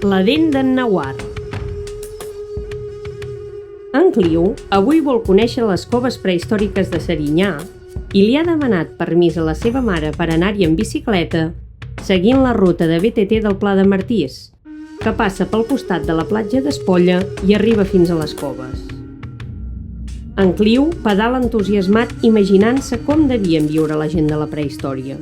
La dent d'en Nahuar. En Clio avui vol conèixer les coves prehistòriques de Serinyà i li ha demanat permís a la seva mare per anar-hi en bicicleta seguint la ruta de BTT del Pla de Martís, que passa pel costat de la platja d'Espolla i arriba fins a les coves. En Clio pedala entusiasmat imaginant-se com devien viure la gent de la prehistòria.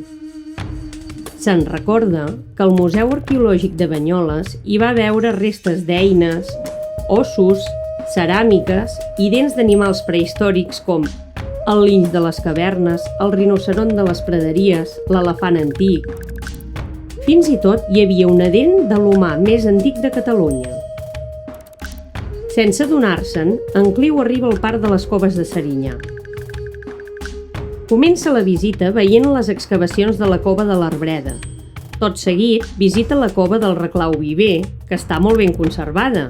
Se'n recorda que al Museu Arqueològic de Banyoles hi va veure restes d'eines, ossos, ceràmiques i dents d'animals prehistòrics com el linx de les cavernes, el rinoceront de les praderies, l'elefant antic. Fins i tot hi havia una dent de l'humà més antic de Catalunya. Sense adonar-se'n, en Clio arriba al parc de les coves de Serinyà. Comença la visita veient les excavacions de la cova de l'Arbreda. Tot seguit, visita la cova del Reclau Viver, que està molt ben conservada,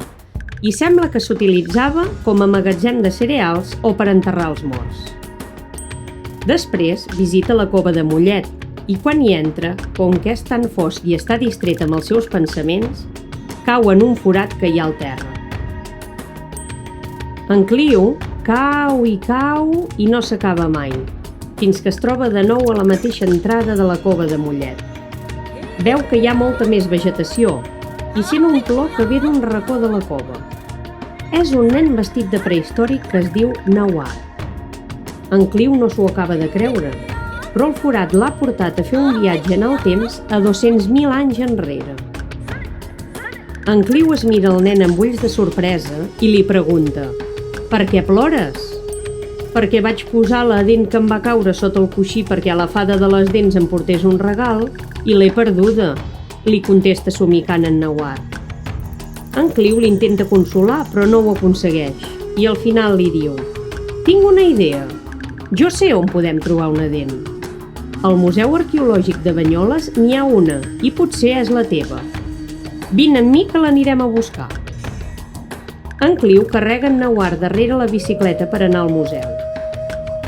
i sembla que s'utilitzava com a magatzem de cereals o per enterrar els morts. Després, visita la cova de Mollet, i quan hi entra, com que és tan fosc i està distret amb els seus pensaments, cau en un forat que hi ha al terra. En Clio cau i no s'acaba mai, fins que es troba de nou a la mateixa entrada de la cova de Mollet. Veu que hi ha molta més vegetació i sent un plor que ve d'un racó de la cova. És un nen vestit de prehistòric que es diu Nahuar. En Clio no s'ho acaba de creure, però el forat l'ha portat a fer un viatge en el temps a 200.000 anys enrere. En Clio es mira el nen amb ulls de sorpresa i li pregunta: «Per què plores?» «Perquè vaig posar la dent que em va caure sota el coixí perquè la fada de les dents em portés un regal i l'he perduda», li contesta somicant en Nahuar. En Clio l'intenta consolar però no ho aconsegueix i al final li diu: «Tinc una idea. Jo sé on podem trobar una dent. Al Museu Arqueològic de Banyoles n'hi ha una i potser és la teva. Vine amb mi que l'anirem a buscar». En Clio carrega en Nahuar darrere la bicicleta per anar al museu.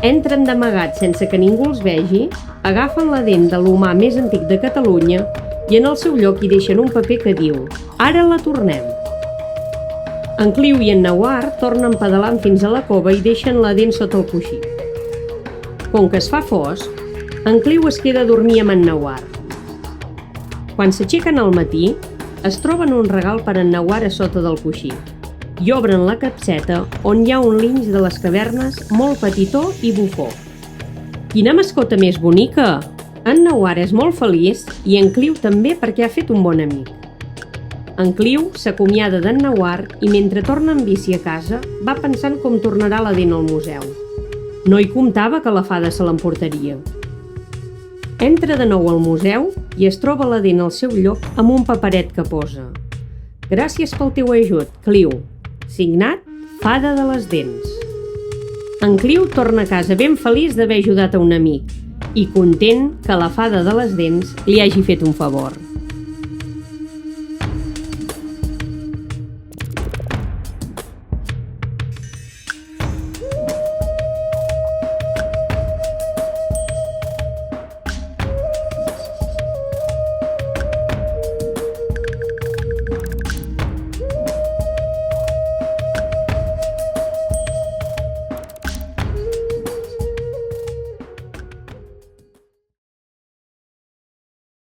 Entren d'amagat sense que ningú els vegi, agafen la dent de l'humà més antic de Catalunya i en el seu lloc hi deixen un paper que diu: «Ara la tornem». En Clio i en Nahuar tornen pedalant fins a la cova i deixen la dent sota el coixí. Com que es fa fosc, en Clio es queda a dormir amb en Nahuar. Quan s'aixequen al matí, es troben un regal per en Nahuar a sota del coixí i obren la capseta on hi ha un linx de les cavernes molt petitó i bufó. «Quina mascota més bonica!» En Nahuar és molt feliç i en Clio també perquè ha fet un bon amic. En Clio s'acomiada d'en Nahuar i mentre torna en bici a casa va pensant com tornarà la dent al museu. No hi comptava que la fada se l'emportaria. Entra de nou al museu i es troba la dent al seu lloc amb un paperet que posa: «Gràcies pel teu ajut, Clio. Signat, Fada de les Dents». En Clio torna a casa ben feliç d'haver ajudat a un amic i content que la Fada de les Dents li hagi fet un favor.